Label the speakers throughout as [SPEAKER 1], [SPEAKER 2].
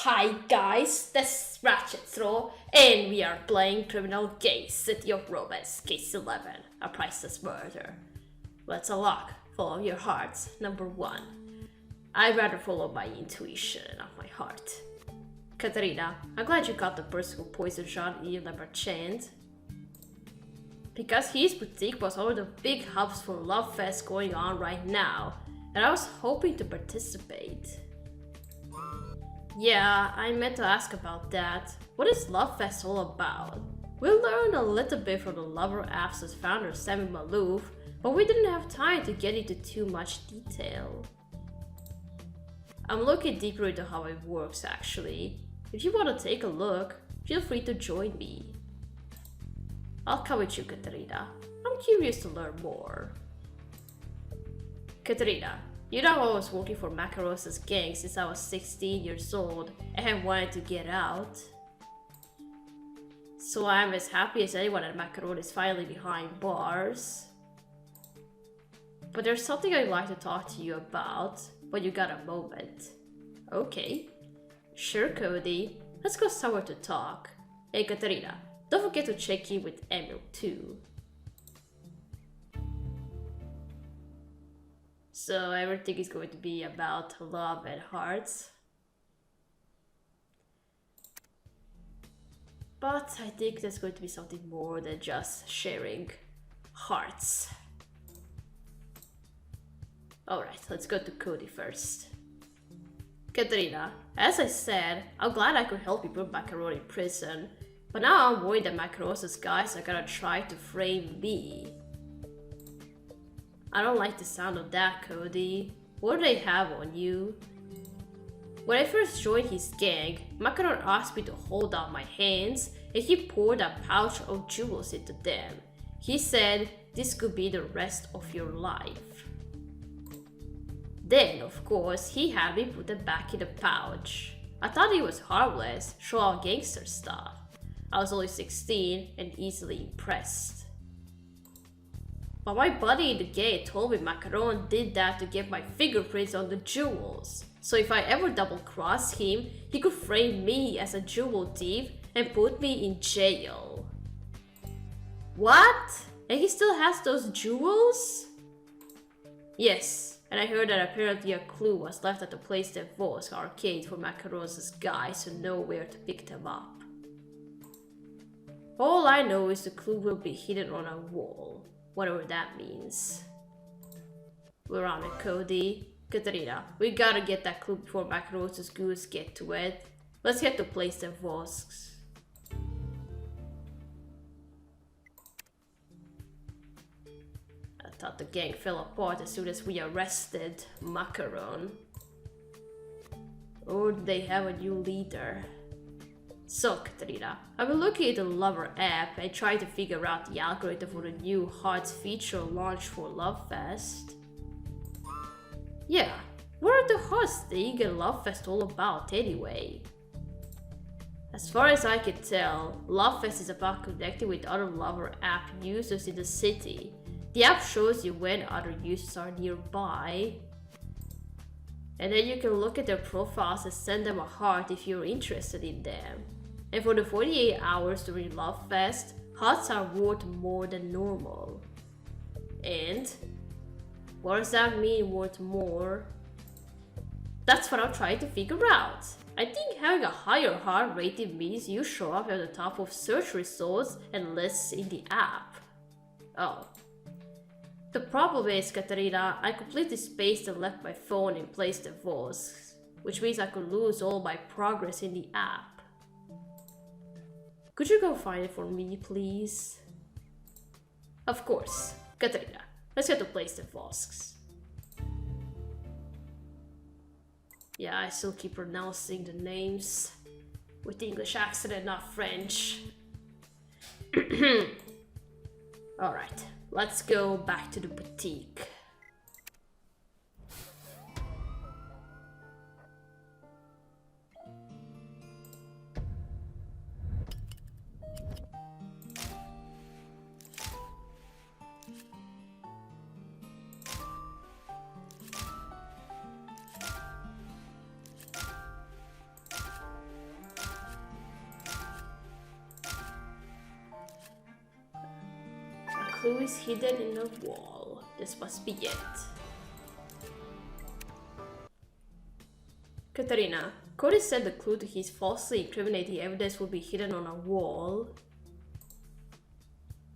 [SPEAKER 1] Hi guys, this is Ratchet and we are playing Criminal Case, City of Romance, Case 11, A Priceless Murder. Let's unlock, follow your hearts, number 1. I'd rather follow my intuition and not my heart. Katerina, I'm glad you got the person who poisoned Jean-Yves Le Marchand. Because his boutique was one of the big hubs for Love Fest going on right now, and I was hoping to participate. Yeah, I meant to ask about that. What is Love Fest all about? We learned a little bit from the Lover app's founder Sami Malouf, but we didn't have time to get into too much detail. I'm looking deeper into how it works actually. If you want to take a look, feel free to join me. I'll come with you, Katerina. I'm curious to learn more. Katerina, you know I was working for Makarosa's gang since I was 16 years old and have wanted to get out. So I'm as happy as anyone that Macaron is finally behind bars. But there's something I'd like to talk to you about, but you got a moment. Okay. Sure, Cody. Let's go somewhere to talk. Hey, Katerina, don't forget to check in with Emil too. So everything is going to be about love and hearts. But I think there's going to be something more than just sharing hearts. Alright, let's go to Cody first. Katerina, as I said, I'm glad I could help you put Macaron in prison, but now I'm worried that Macarosa's guys are gonna try to frame me. I don't like the sound of that, Cody. What do they have on you? When I first joined his gang, Macaron asked me to hold out my hands and he poured a pouch of jewels into them. He said this could be the rest of your life. Then, of course, he had me put them back in the pouch. I thought it was harmless, show off gangster stuff. I was only 16 and easily impressed. But my buddy in the gang told me Macaron did that to get my fingerprints on the jewels. So if I ever double-crossed him, he could frame me as a jewel thief and put me in jail. What? And he still has those jewels? Yes. And I heard that apparently a clue was left at the Place de Vosges arcade for Macaron's guys to know where to pick them up. All I know is the clue will be hidden on a wall, whatever that means. We're on it, Cody. Katerina, we gotta get that clue before Macaron's goons get to it. Let's get to Place de Vosges. I thought the gang fell apart as soon as we arrested Macaron. Or do they have a new leader? So, Katerina, I've been looking at the Lover app and trying to figure out the algorithm for the new Hearts feature launch for Love Fest. Yeah, what are the Hearts thing and Love Fest all about anyway? As far as I can tell, Love Fest is about connecting with other Lover app users in the city. The app shows you when other users are nearby. And then you can look at their profiles and send them a heart if you're interested in them. And for the 48 hours during Love Fest, hearts are worth more than normal. And what does that mean, worth more? That's what I'm trying to figure out. I think having a higher heart rating means you show up at the top of search results and lists in the app. Oh. The problem is, Katerina, I completely spaced and left my phone in Place de Vosges, which means I could lose all my progress in the app. Could you go find it for me, please? Of course. Katerina, let's get to Place de Vosges. Yeah, I still keep pronouncing the names with the English accent and not French. Alright. Let's go back to the boutique. clue is hidden in the wall. This must be it. Katerina, Cody said the clue to his falsely incriminating evidence would be hidden on a wall.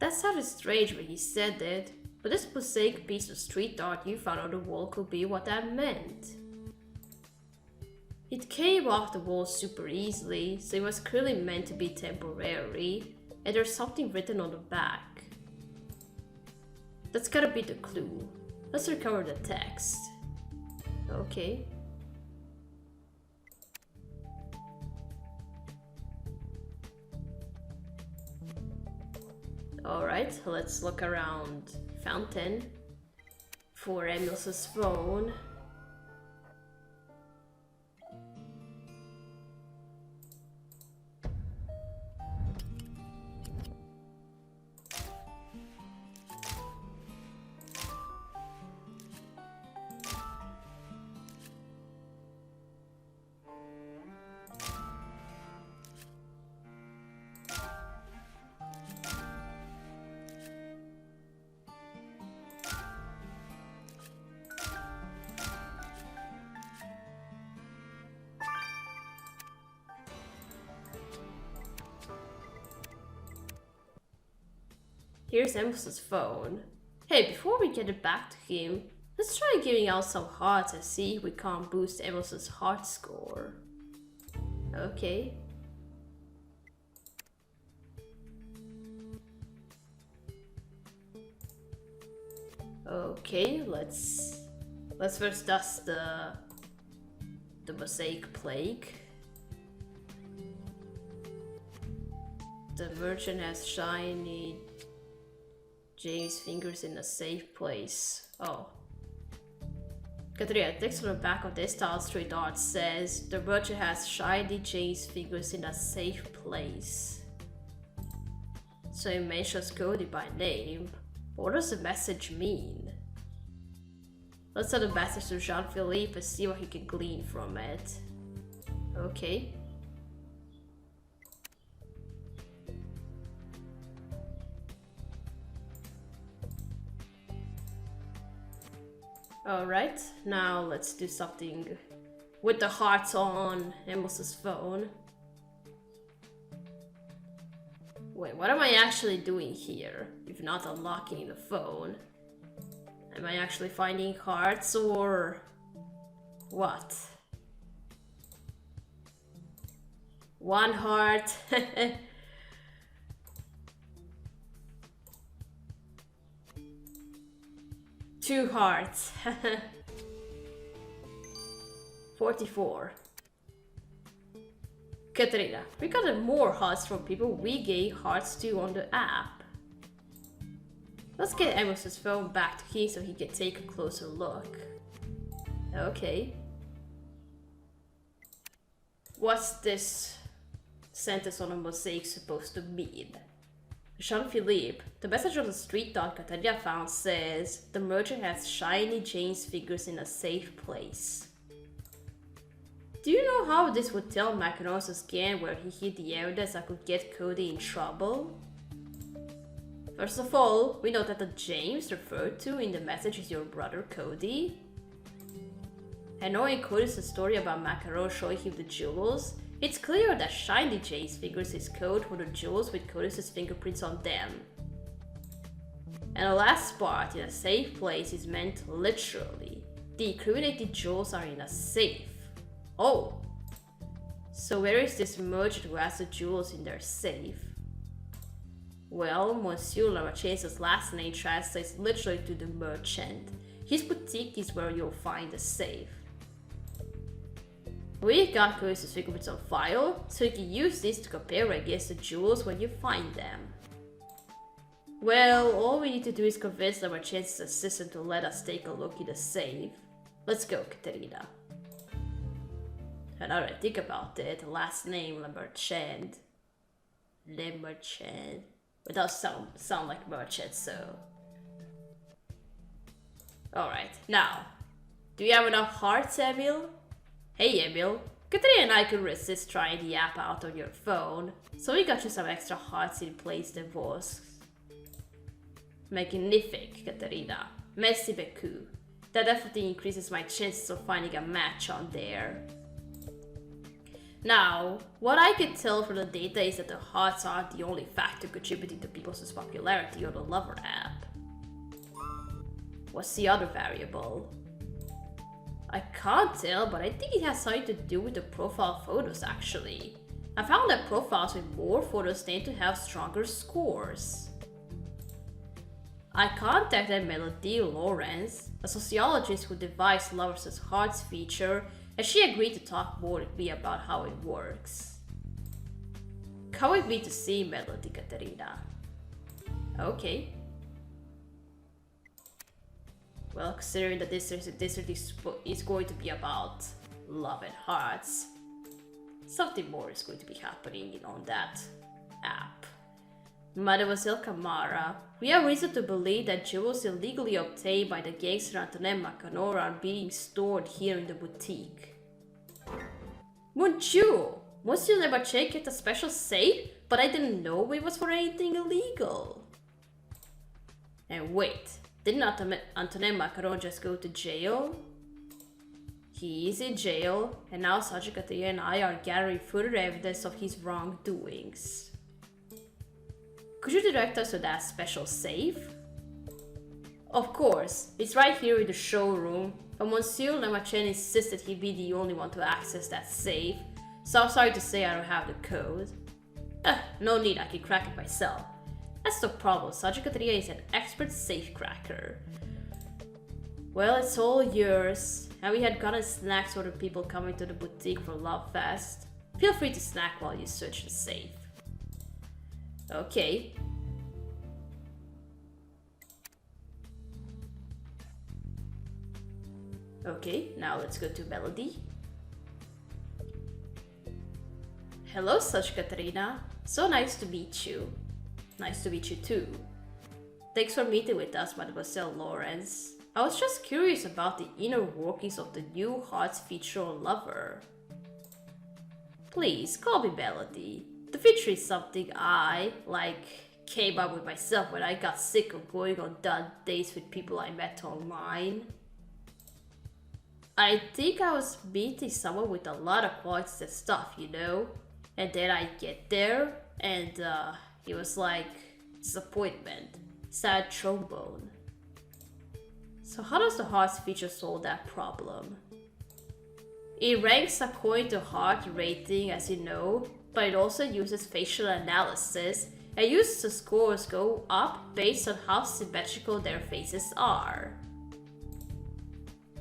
[SPEAKER 1] That sounded strange when he said it, but this mosaic piece of street art you found on the wall could be what that meant. It came off the wall super easily, so it was clearly meant to be temporary, and there's something written on the back. That's gotta be the clue. Let's recover the text. Okay. Alright, let's look around Fountain for Emil's phone. Here's Emil's phone. Hey, before we get it back to him, let's try giving out some hearts and see if we can't boost Emil's heart score. Okay. Okay, let's first dust the mosaic plague. The merchant has shiny James' fingers in a safe place. Oh. Katrina, text on the back of this style street art says the merchant has shiny James' fingers in a safe place. So it mentions Cody by name. But what does the message mean? Let's send a message to Jean-Philippe and see what he can glean from it. Okay. Alright, now let's do something with the hearts on Emil's phone. Wait, what am I actually doing here? If not unlocking the phone. Am I actually finding hearts or what? One heart. 2 hearts. 44. Katrina, we got more hearts from people we gave hearts to on the app. Let's get Emil's phone back to him so he can take a closer look. Okay. What's this sentence on a mosaic supposed to mean? Jean-Philippe, the message on the street dot Katarina found says the merchant has shiny James figures in a safe place. Do you know how this would tell Macaron's gang where he hid the evidence that could get Cody in trouble? First of all, we know that the James referred to in the message is your brother Cody. And knowing Cody's story about Macaron showing him the jewels, it's clear that shiny James figures his code for the jewels with Cody's fingerprints on them. And the last part, in a safe place, is meant literally. The incriminated jewels are in a safe. Oh! So where is this merchant who has the jewels in their safe? Well, Monsieur Lamarchase's last name translates literally to the merchant. His boutique is where you'll find the safe. We got Cody's fingerprints on file, so you can use this to compare against the jewels when you find them. Well, all we need to do is convince Lamarchase's assistant to let us take a look in the safe. Let's go, Katerina. And now that I think about it, the last name, Lamarchand. Lamarchand. It does sound like merchant, so... Alright, now. Do you have enough hearts, Emil? Hey Emil, Katrina and I could resist trying the app out on your phone, so we got you some extra hearts in place than was. Magnifique, Katerina. Merci beaucoup. That definitely increases my chances of finding a match on there. Now, what I can tell from the data is that the hearts aren't the only factor contributing to people's popularity on the Lover app. What's the other variable? I can't tell, but I think it has something to do with the profile photos actually. I found that profiles with more photos tend to have stronger scores. I contacted Melody Lawrence, a sociologist who devised Lovers' Hearts feature, and she agreed to talk more with me about how it works. Come with me to see Melody, Katerina. Okay. Well, considering that this is going to be about love and hearts, something more is going to be happening on that app. Mademoiselle Camara, we have reason to believe that jewels illegally obtained by the gangster Antonin Macanora are being stored here in the boutique. Monsieur! Monsieur Lebachet kept a special safe, but I didn't know it was for anything illegal. And wait, didn't Antonin Macaron just go to jail? He is in jail, and now Sergeant Katia and I are gathering further evidence of his wrongdoings. Could you direct us to that special safe? Of course, it's right here in the showroom, but Monsieur Lemachin insisted he'd be the only one to access that safe, so I'm sorry to say I don't have the code. No need, I can crack it myself. That's the problem, Sergeant Katia is an expert safe cracker. Well, it's all yours, and we had gotten snacks for the people coming to the boutique for Love Fest. Feel free to snack while you search the safe. Okay. Okay, now let's go to Melody. Hello, Such Katerina. So nice to meet you. Nice to meet you too. Thanks for meeting with us, Mademoiselle Lawrence. I was just curious about the inner workings of the new Hearts feature on Lover. Please, call me Melody. The feature is something I, came up with myself when I got sick of going on dud dates with people I met online. I think I was meeting someone with a lot of qualities and stuff, you know? And then I get there, and it was like disappointment, sad trombone. So how does the Hearts feature solve that problem? It ranks according to heart rating, as you know, but it also uses facial analysis and uses the scores go up based on how symmetrical their faces are.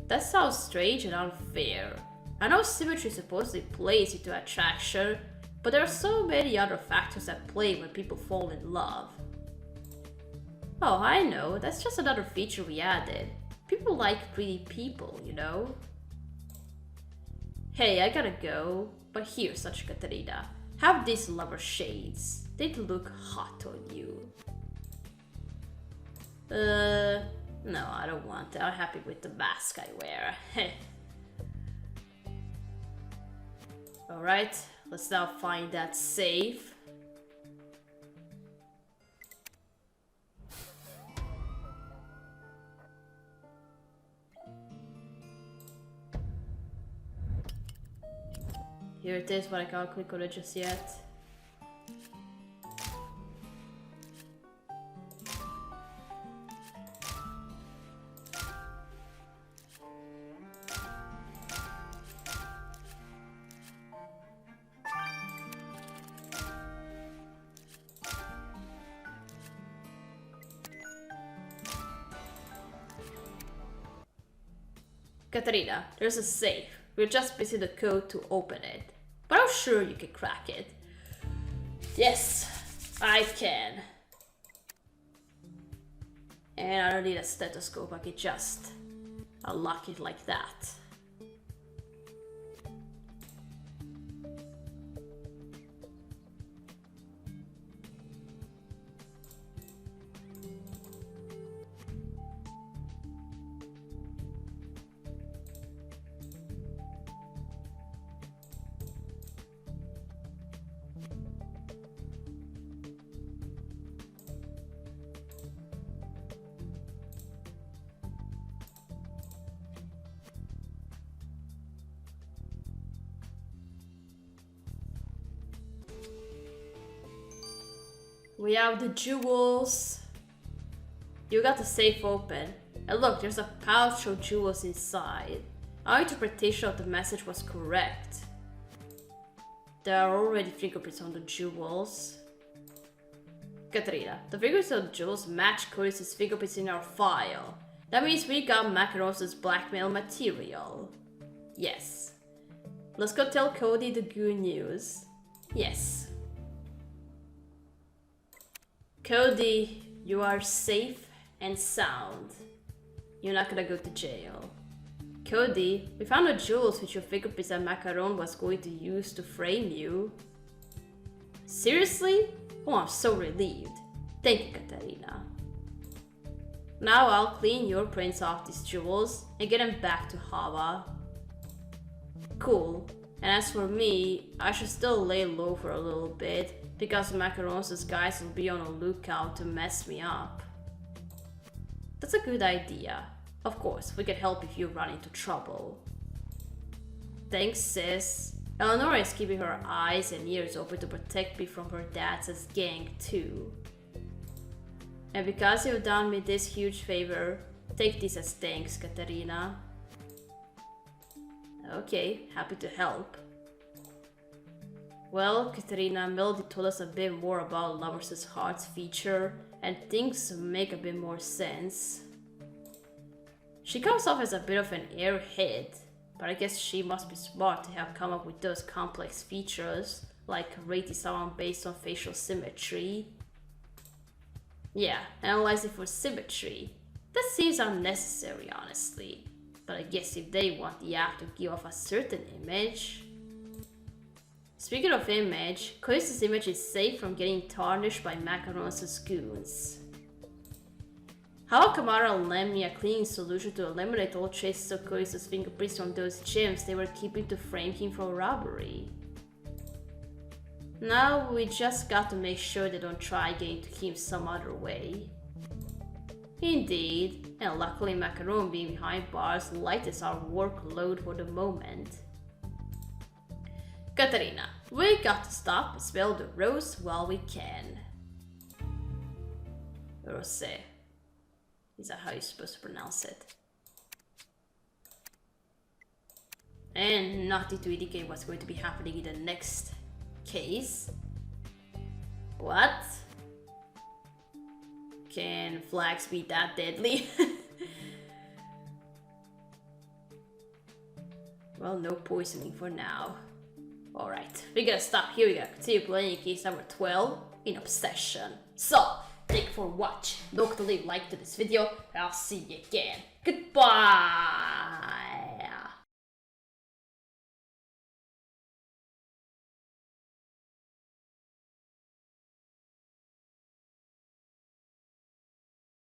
[SPEAKER 1] That sounds strange and unfair. I know symmetry supposedly plays into attraction, but there are so many other factors at play when people fall in love. Oh, I know, that's just another feature we added. People like pretty people, you know? Hey, I gotta go, but here, Such Katerina, have these Lover shades. They look hot on you. No, I don't want it. I'm happy with the mask I wear. Alright, let's now find that safe. Here it is, but I can't click on it just yet. Katerina, there's a safe. We're just missing the code to open it. But I'm sure you can crack it. Yes, I can. And I don't need a stethoscope, I can just unlock it like that. We have the jewels. You got the safe open. And look, there's a pouch of jewels inside. Our interpretation of the message was correct. There are already fingerprints on the jewels. Katerina, the fingerprints of the jewels match Curtis's fingerprints in our file. That means we got Macarosa's blackmail material. Yes. Let's go tell Cody the good news. Yes. Cody, you are safe and sound. You're not gonna go to jail. Cody, we found the jewels which your fingerprints that Macaron was going to use to frame you. Seriously? Oh, I'm so relieved. Thank you, Katerina. Now I'll clean your prints off these jewels and get them back to Hava. Cool. And as for me, I should still lay low for a little bit because Macaron's guys will be on a lookout to mess me up. That's a good idea. Of course, we can help if you run into trouble. Thanks, sis. Eleanor is keeping her eyes and ears open to protect me from her dad's gang too. And because you've done me this huge favor, take this as thanks, Katerina. Okay, happy to help. Well, Katerina, Melody told us a bit more about Lovers' Hearts feature, and things make a bit more sense. She comes off as a bit of an airhead, but I guess she must be smart to have come up with those complex features, like rating someone based on facial symmetry. Yeah, analyze it for symmetry. That seems unnecessary, honestly. But I guess if they want the app to give off a certain image... Speaking of image, Koisa's image is safe from getting tarnished by Macaron's goons. How Kamara lent me a cleaning solution to eliminate all traces of Koisa's fingerprints from those gems they were keeping to frame him for robbery. Now we just got to make sure they don't try getting to him some other way. Indeed, and luckily Macaron being behind bars lightens our workload for the moment. Katerina, we got to stop and smell the rose while we can. Rose. Is that how you're supposed to pronounce it? And nothing to indicate what's going to be happening in the next case. What? Can flags be that deadly? Well, no poisoning for now. Alright, we're gonna stop here. We're gonna continue playing case number 12 in Obsession. So, thank you for watching. Don't forget to leave a like to this video, and I'll see you again. Goodbye!